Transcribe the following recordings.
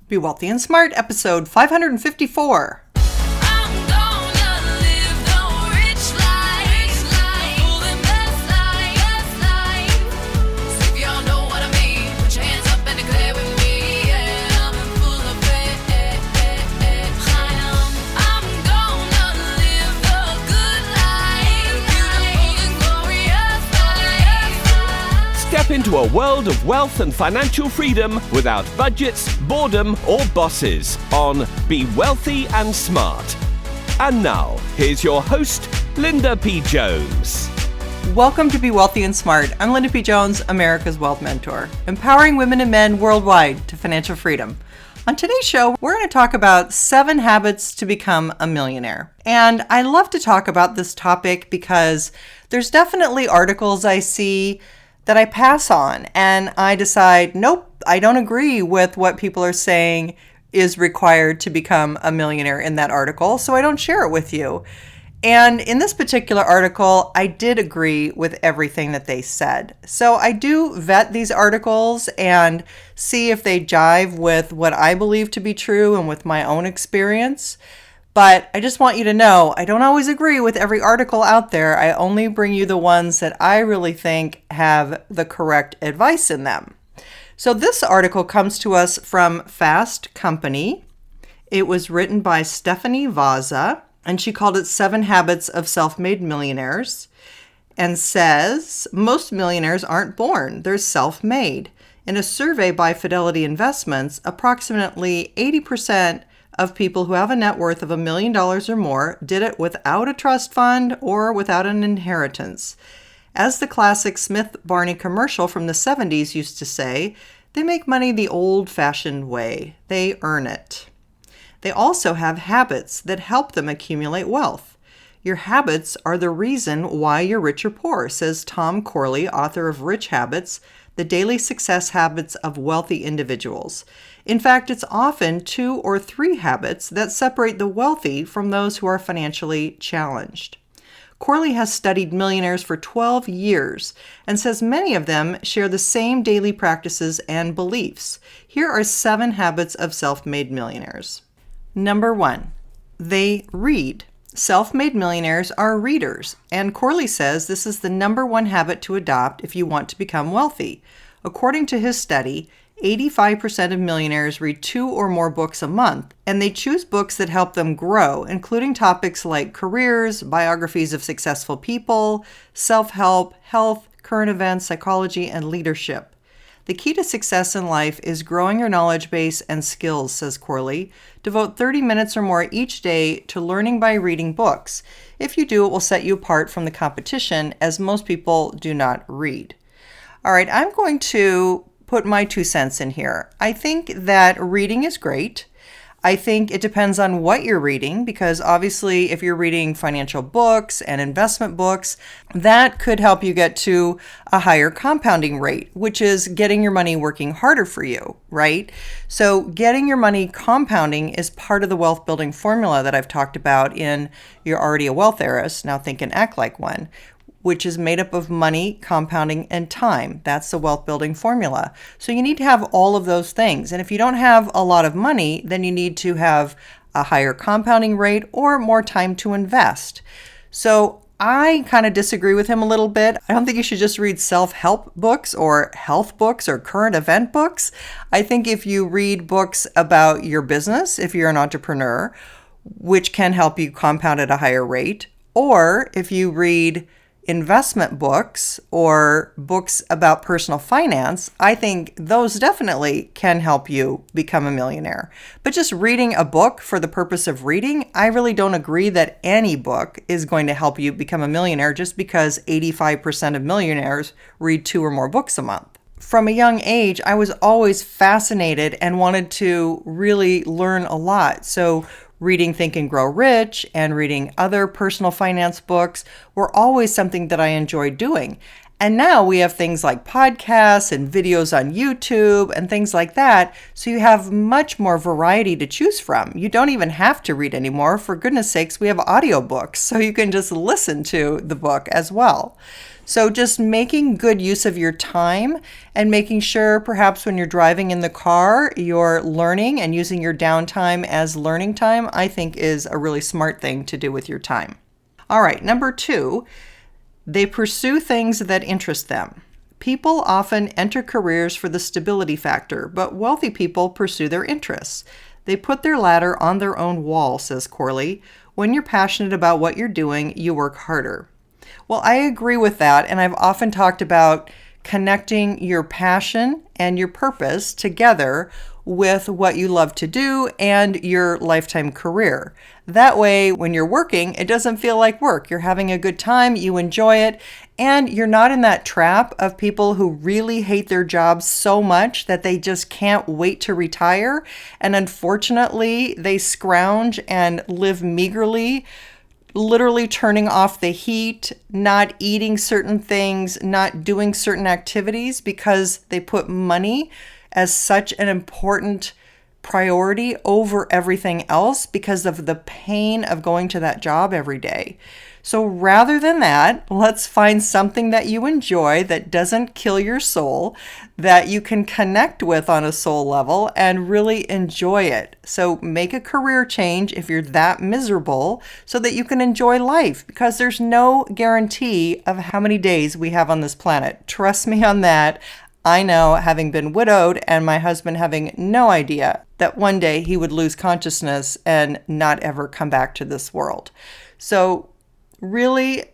Be Wealthy and Smart, episode 554. Step into a world of wealth and financial freedom without budgets, boredom, or bosses on Be Wealthy and Smart. And now, here's your host, Linda P. Jones. Welcome to Be Wealthy and Smart. I'm Linda P. Jones, America's Wealth Mentor, empowering women and men worldwide to financial freedom. On today's show, we're going to talk about 7 habits to become a millionaire. And I love to talk about this topic because there's definitely articles I see that I pass on and I decide, nope, I don't agree with what people are saying is required to become a millionaire in that article, so I don't share it with you. And in this particular article, I did agree with everything that they said. So I do vet these articles and see if they jive with what I believe to be true and with my own experience. But I just want you to know, I don't always agree with every article out there. I only bring you the ones that I really think have the correct advice in them. So this article comes to us from Fast Company. It was written by Stephanie Vaza, and she called it 7 Habits of Self-Made Millionaires, and says, most millionaires aren't born, they're self-made. In a survey by Fidelity Investments, approximately 80% of people who have a net worth of $1 million or more did it without a trust fund or without an inheritance. As the classic Smith-Barney commercial from the 70s used to say, they make money the old-fashioned way. They earn it. They also have habits that help them accumulate wealth. Your habits are the reason why you're rich or poor, says Tom Corley, author of Rich Habits, The Daily Success Habits of Wealthy Individuals. In fact, it's often 2 or 3 habits that separate the wealthy from those who are financially challenged. Corley has studied millionaires for 12 years and says many of them share the same daily practices and beliefs. Here are 7 habits of self-made millionaires. Number 1, they read. Self-made millionaires are readers, and Corley says this is the number 1 habit to adopt if you want to become wealthy. According to his study, 85% of millionaires read 2 or more books a month, and they choose books that help them grow, including topics like careers, biographies of successful people, self-help, health, current events, psychology, and leadership. The key to success in life is growing your knowledge base and skills, says Corley. Devote 30 minutes or more each day to learning by reading books. If you do, it will set you apart from the competition, as most people do not read. All right, I'm going to put my 2 cents in here. I think that reading is great. I think it depends on what you're reading, because obviously if you're reading financial books and investment books, that could help you get to a higher compounding rate, which is getting your money working harder for you, right? So getting your money compounding is part of the wealth building formula that I've talked about in You're Already a Wealth Heiress, Now Think and Act Like One, which is made up of money, compounding, and time. That's the wealth building formula. So you need to have all of those things. And if you don't have a lot of money, then you need to have a higher compounding rate or more time to invest. So I kind of disagree with him a little bit. I don't think you should just read self-help books or health books or current event books. I think if you read books about your business, if you're an entrepreneur, which can help you compound at a higher rate, or if you read investment books or books about personal finance, I think those definitely can help you become a millionaire. But just reading a book for the purpose of reading, I really don't agree that any book is going to help you become a millionaire just because 85% of millionaires read 2 or more books a month. From a young age, I was always fascinated and wanted to really learn a lot. So reading Think and Grow Rich and reading other personal finance books were always something that I enjoyed doing. And now we have things like podcasts and videos on YouTube and things like that. So you have much more variety to choose from. You don't even have to read anymore. For goodness sakes, we have audiobooks. So you can just listen to the book as well. So just making good use of your time and making sure perhaps when you're driving in the car, you're learning and using your downtime as learning time, I think is a really smart thing to do with your time. All right, number 2, they pursue things that interest them. People often enter careers for the stability factor, but wealthy people pursue their interests. They put their ladder on their own wall, says Corley. When you're passionate about what you're doing, you work harder. Well, I agree with that, and I've often talked about connecting your passion and your purpose together with what you love to do and your lifetime career. That way, when you're working, it doesn't feel like work. You're having a good time, you enjoy it, and you're not in that trap of people who really hate their jobs so much that they just can't wait to retire. And unfortunately, they scrounge and live meagerly, literally turning off the heat, not eating certain things, not doing certain activities because they put money as such an important priority over everything else because of the pain of going to that job every day. So rather than that, let's find something that you enjoy that doesn't kill your soul, that you can connect with on a soul level and really enjoy it. So make a career change if you're that miserable so that you can enjoy life, because there's no guarantee of how many days we have on this planet. Trust me on that. I know, having been widowed and my husband having no idea that one day he would lose consciousness and not ever come back to this world. So really,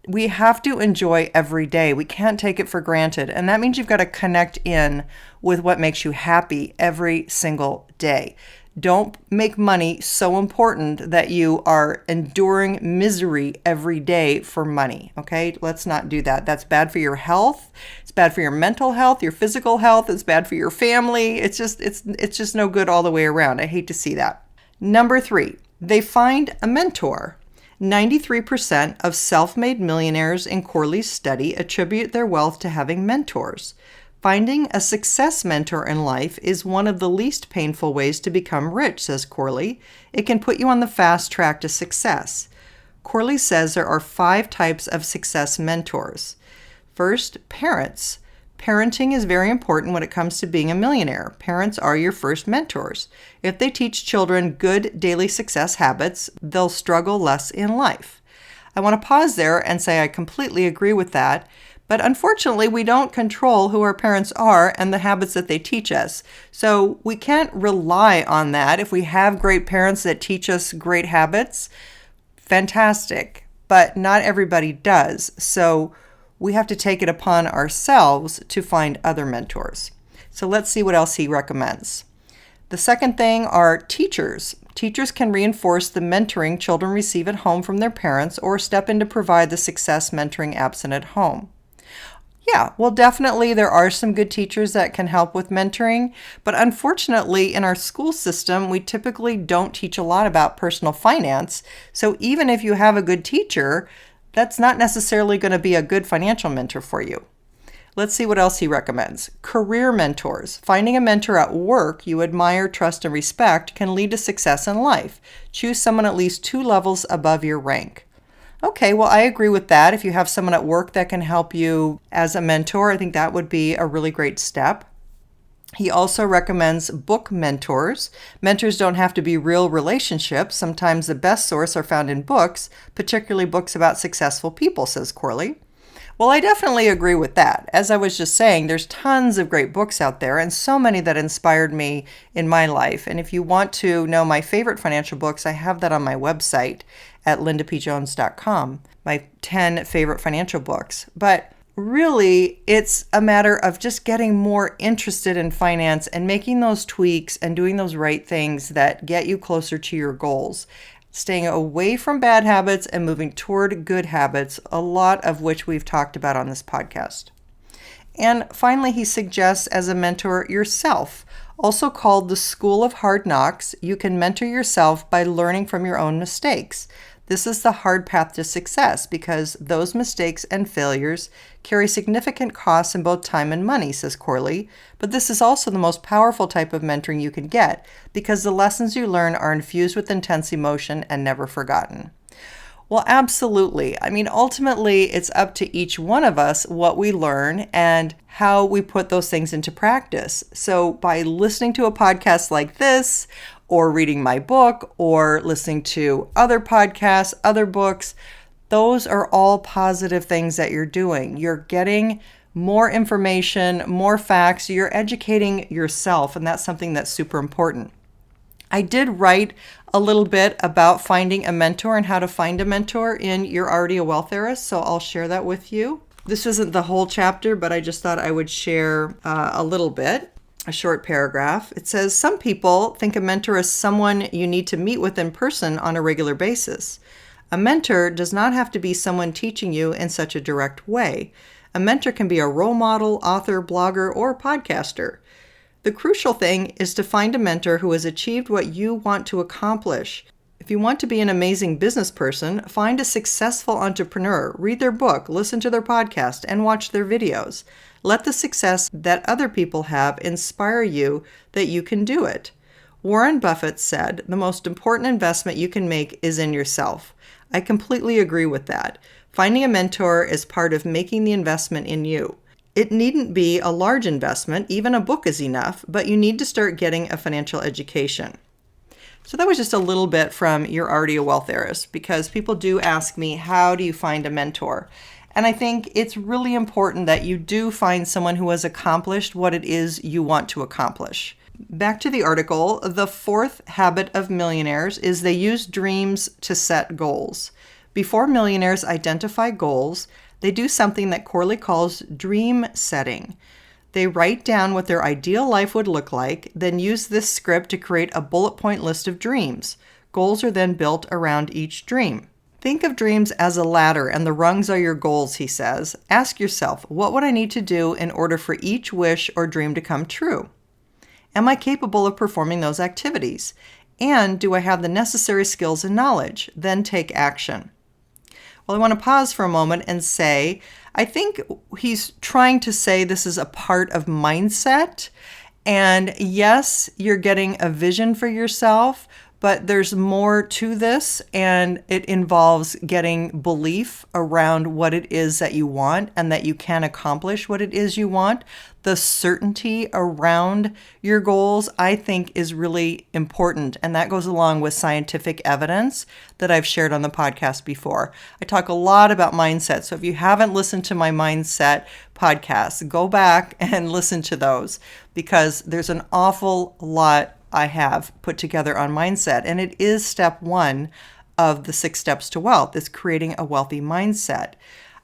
we have to enjoy every day. We can't take it for granted. And that means you've got to connect in with what makes you happy every single day. Don't make money so important that you are enduring misery every day for money, okay? Let's not do that. That's bad for your health. It's bad for your mental health, your physical health. It's bad for your family. It's just no good all the way around. I hate to see that. Number 3, they find a mentor. 93% of self-made millionaires in Corley's study attribute their wealth to having mentors. Finding a success mentor in life is one of the least painful ways to become rich, says Corley. It can put you on the fast track to success. Corley says there are 5 types of success mentors. First, parents. Parenting is very important when it comes to being a millionaire. Parents are your first mentors. If they teach children good daily success habits, they'll struggle less in life. I want to pause there and say I completely agree with that. But unfortunately, we don't control who our parents are and the habits that they teach us. So we can't rely on that. If we have great parents that teach us great habits, fantastic. But not everybody does. So we have to take it upon ourselves to find other mentors. So let's see what else he recommends. The second thing are teachers. Teachers can reinforce the mentoring children receive at home from their parents or step in to provide the success mentoring absent at home. Yeah, well, definitely there are some good teachers that can help with mentoring, but unfortunately in our school system, we typically don't teach a lot about personal finance. So even if you have a good teacher, that's not necessarily going to be a good financial mentor for you. Let's see what else he recommends. Career mentors. Finding a mentor at work you admire, trust, and respect can lead to success in life. Choose someone at least 2 levels above your rank. Okay, well, I agree with that. If you have someone at work that can help you as a mentor, I think that would be a really great step. He also recommends book mentors. Mentors don't have to be real relationships. Sometimes the best source are found in books, particularly books about successful people, says Corley. Well, I definitely agree with that. As I was just saying, there's tons of great books out there and so many that inspired me in my life. And if you want to know my favorite financial books, I have that on my website at lindapjones.com, my 10 favorite financial books. But really, it's a matter of just getting more interested in finance and making those tweaks and doing those right things that get you closer to your goals. Staying away from bad habits and moving toward good habits, a lot of which we've talked about on this podcast. And finally, he suggests as a mentor yourself. Also called the School of Hard Knocks, you can mentor yourself by learning from your own mistakes. This is the hard path to success because those mistakes and failures carry significant costs in both time and money, says Corley. But this is also the most powerful type of mentoring you can get because the lessons you learn are infused with intense emotion and never forgotten. Well, absolutely. I mean, ultimately, it's up to each one of us what we learn and how we put those things into practice. So, by listening to a podcast like this, or reading my book, or listening to other podcasts, other books, those are all positive things that you're doing. You're getting more information, more facts, you're educating yourself, and that's something that's super important. I did write a little bit about finding a mentor and how to find a mentor in You're Already a Wealth Heiress, so I'll share that with you. This isn't the whole chapter, but I just thought I would share a little bit, a short paragraph. It says, some people think a mentor is someone you need to meet with in person on a regular basis. A mentor does not have to be someone teaching you in such a direct way. A mentor can be a role model, author, blogger, or podcaster. The crucial thing is to find a mentor who has achieved what you want to accomplish. If you want to be an amazing business person, find a successful entrepreneur, read their book, listen to their podcast, and watch their videos. Let the success that other people have inspire you that you can do it. Warren Buffett said, the most important investment you can make is in yourself. I completely agree with that. Finding a mentor is part of making the investment in you. It needn't be a large investment, even a book is enough, but you need to start getting a financial education. So that was just a little bit from You're Already a Wealth Heiress, because people do ask me, how do you find a mentor? And I think it's really important that you do find someone who has accomplished what it is you want to accomplish. Back to the article, the fourth habit of millionaires is they use dreams to set goals. Before millionaires identify goals, they do something that Corley calls dream setting. They write down what their ideal life would look like, then use this script to create a bullet point list of dreams. Goals are then built around each dream. Think of dreams as a ladder and the rungs are your goals, he says. Ask yourself, what would I need to do in order for each wish or dream to come true? Am I capable of performing those activities? And do I have the necessary skills and knowledge? Then take action. Well, I want to pause for a moment and say, I think he's trying to say this is a part of mindset. And yes, you're getting a vision for yourself, but there's more to this, and it involves getting belief around what it is that you want and that you can accomplish what it is you want. The certainty around your goals, I think, is really important, and that goes along with scientific evidence that I've shared on the podcast before. I talk a lot about mindset, so if you haven't listened to my mindset podcast, go back and listen to those, because there's an awful lot I have put together on mindset. And it is step one of the 6 steps to wealth, is creating a wealthy mindset.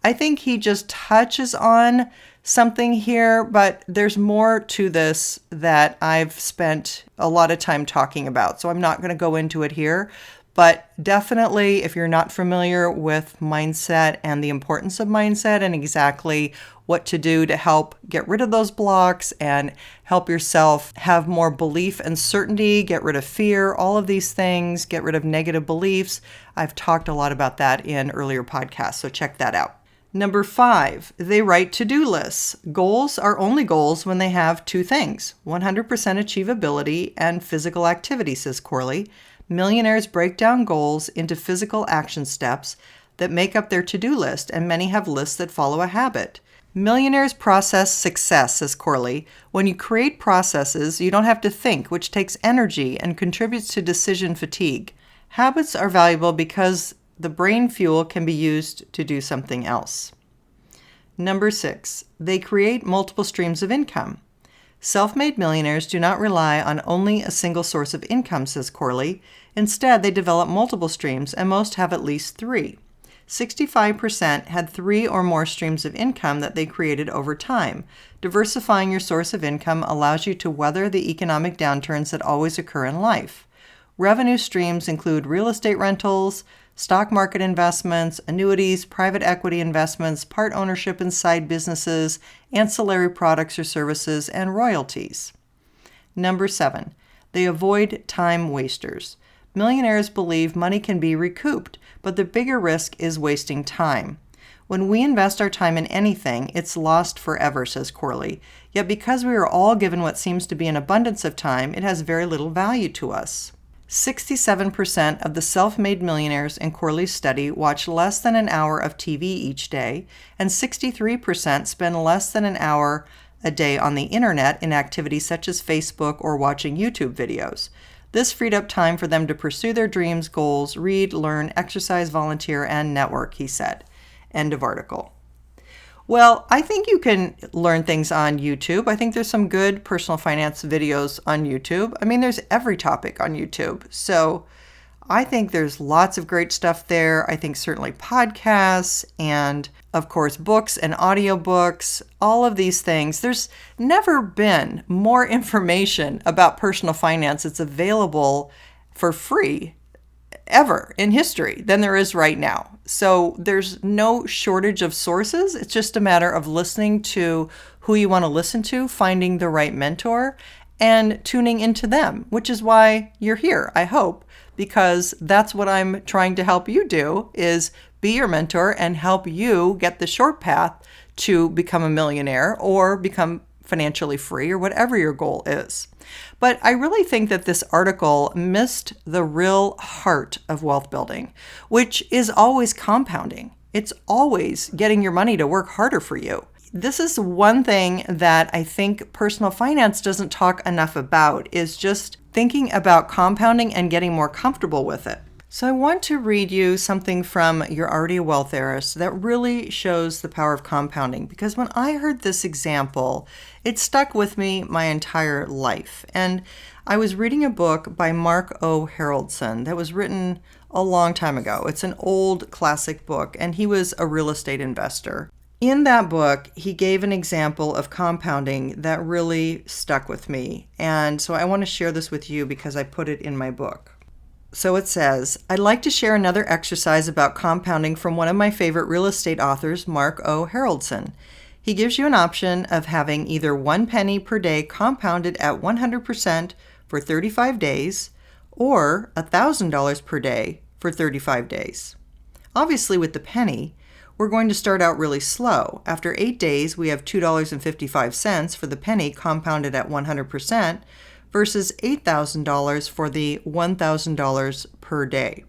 I think he just touches on something here, but there's more to this that I've spent a lot of time talking about. So I'm not going to go into it here. But definitely, if you're not familiar with mindset and the importance of mindset and exactly what to do to help get rid of those blocks and help yourself have more belief and certainty, get rid of fear, all of these things, get rid of negative beliefs, I've talked a lot about that in earlier podcasts, so check that out. Number 5, they write to-do lists. Goals are only goals when they have 2 things, 100% achievability and physical activity, says Corley. Millionaires break down goals into physical action steps that make up their to-do list, and many have lists that follow a habit. Millionaires process success, says Corley. When you create processes, you don't have to think, which takes energy and contributes to decision fatigue. Habits are valuable because the brain fuel can be used to do something else. Number 6, they create multiple streams of income. Self-made millionaires do not rely on only a single source of income, says Corley. Instead, they develop multiple streams, and most have at least 3. 65% had 3 or more streams of income that they created over time. Diversifying your source of income allows you to weather the economic downturns that always occur in life. Revenue streams include real estate rentals, stock market investments, annuities, private equity investments, part ownership in side businesses, ancillary products or services, and royalties. Number 7, they avoid time wasters. Millionaires believe money can be recouped, but the bigger risk is wasting time. When we invest our time in anything, it's lost forever, says Corley. Yet because we are all given what seems to be an abundance of time, it has very little value to us. 67% of the self-made millionaires in Corley's study watch less than an hour of TV each day, and 63% spend less than an hour a day on the internet in activities such as Facebook or watching YouTube videos. This freed up time for them to pursue their dreams, goals, read, learn, exercise, volunteer, and network, he said. End of article. Well, I think you can learn things on YouTube. I think there's some good personal finance videos on YouTube. I mean, there's every topic on YouTube. So I think there's lots of great stuff there. I think certainly podcasts and, of course, books and audiobooks, all of these things. There's never been more information about personal finance that's available for free ever in history than there is right now. So there's no shortage of sources. It's just a matter of listening to who you want to listen to, finding the right mentor, and tuning into them, which is why you're here, I hope, because that's what I'm trying to help you do, is be your mentor and help you get the short path to become a millionaire or become financially free or whatever your goal is. But I really think that this article missed the real heart of wealth building, which is always compounding. It's always getting your money to work harder for you. This is one thing that I think personal finance doesn't talk enough about, is just thinking about compounding and getting more comfortable with it. So I want to read you something from You're Already a Wealth Heiress that really shows the power of compounding, because when I heard this example, it stuck with me my entire life. And I was reading a book by Mark O. Haroldson that was written a long time ago. It's an old classic book, and he was a real estate investor. In that book, he gave an example of compounding that really stuck with me. And so I want to share this with you because I put it in my book. So it says, I'd like to share another exercise about compounding from one of my favorite real estate authors, Mark O. Haroldson. He gives you an option of having either 1 penny per day compounded at 100% for 35 days or $1,000 per day for 35 days. Obviously, with the penny, we're going to start out really slow. After 8 days, we have $2.55 for the penny compounded at 100%, versus $8,000 for the $1,000 per day.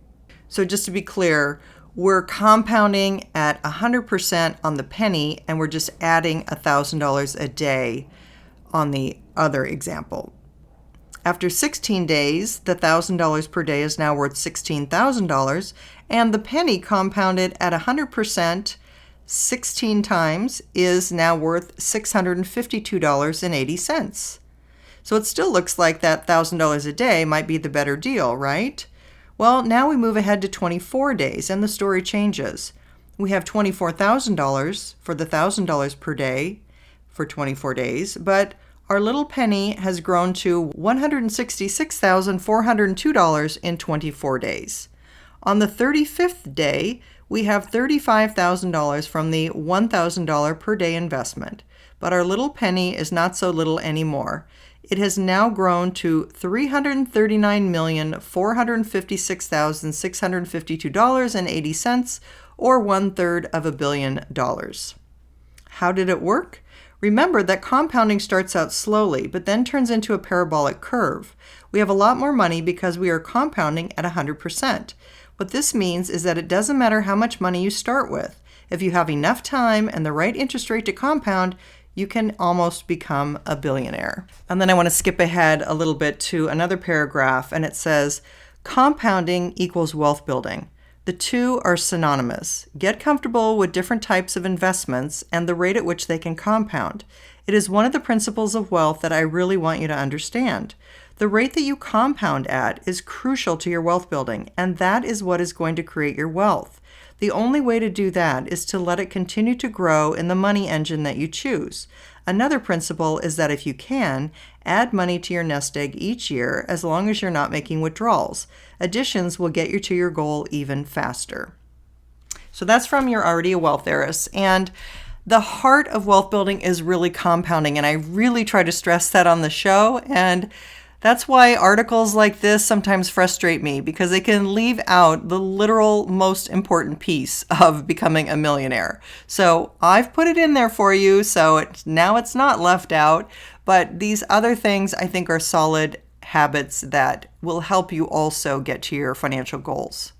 So just to be clear, we're compounding at 100% on the penny, and we're just adding $1,000 a day on the other example. After 16 days, the $1,000 per day is now worth $16,000, and the penny compounded at 100% 16 times is now worth $652.80. So it still looks like that $1,000 a day might be the better deal, right? Well, now we move ahead to 24 days, and the story changes. We have $24,000 for the $1,000 per day for 24 days, but our little penny has grown to $166,402 in 24 days. On the 35th day, we have $35,000 from the $1,000 per day investment, but our little penny is not so little anymore. It has now grown to $339,456,652.80, or 1/3 of $1 billion. How did it work? Remember that compounding starts out slowly, but then turns into a parabolic curve. We have a lot more money because we are compounding at 100%. What this means is that it doesn't matter how much money you start with. If you have enough time and the right interest rate to compound, you can almost become a billionaire. And then I want to skip ahead a little bit to another paragraph, and it says, compounding equals wealth building. The two are synonymous. Get comfortable with different types of investments and the rate at which they can compound. It is one of the principles of wealth that I really want you to understand. The rate that you compound at is crucial to your wealth building, and that is what is going to create your wealth. The only way to do that is to let it continue to grow in the money engine that you choose. Another principle is that if you can, add money to your nest egg each year as long as you're not making withdrawals. Additions will get you to your goal even faster. So that's from You're Already a Wealth Heiress. And the heart of wealth building is really compounding, and I really try to stress that on the show. And that's why articles like this sometimes frustrate me, because they can leave out the literal most important piece of becoming a millionaire. So I've put it in there for you, so now it's not left out. But these other things I think are solid habits that will help you also get to your financial goals.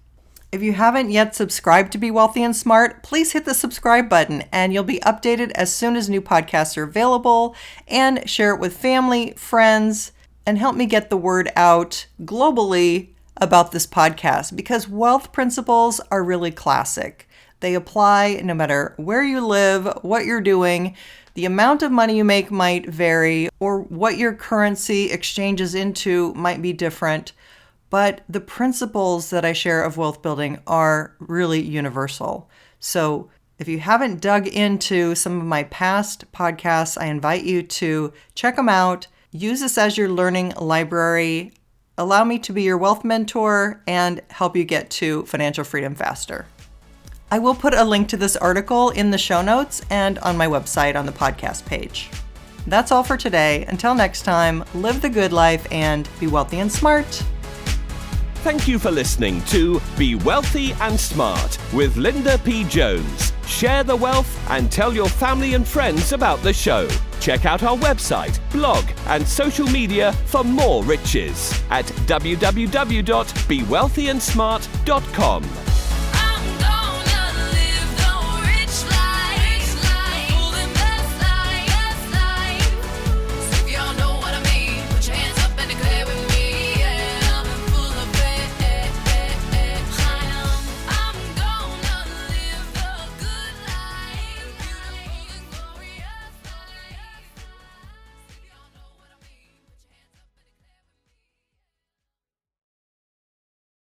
If you haven't yet subscribed to Be Wealthy and Smart, please hit the subscribe button and you'll be updated as soon as new podcasts are available, and share it with family, friends, and help me get the word out globally about this podcast, because wealth principles are really classic. They apply no matter where you live, what you're doing. The amount of money you make might vary, or what your currency exchanges into might be different. But the principles that I share of wealth building are really universal. So if you haven't dug into some of my past podcasts, I invite you to check them out. Use this as your learning library. Allow me to be your wealth mentor and help you get to financial freedom faster. I will put a link to this article in the show notes and on my website on the podcast page. That's all for today. Until next time, live the good life and be wealthy and smart. Thank you for listening to Be Wealthy and Smart with Linda P. Jones. Share the wealth and tell your family and friends about the show. Check out our website, blog, and social media for more riches at www.bewealthyandsmart.com.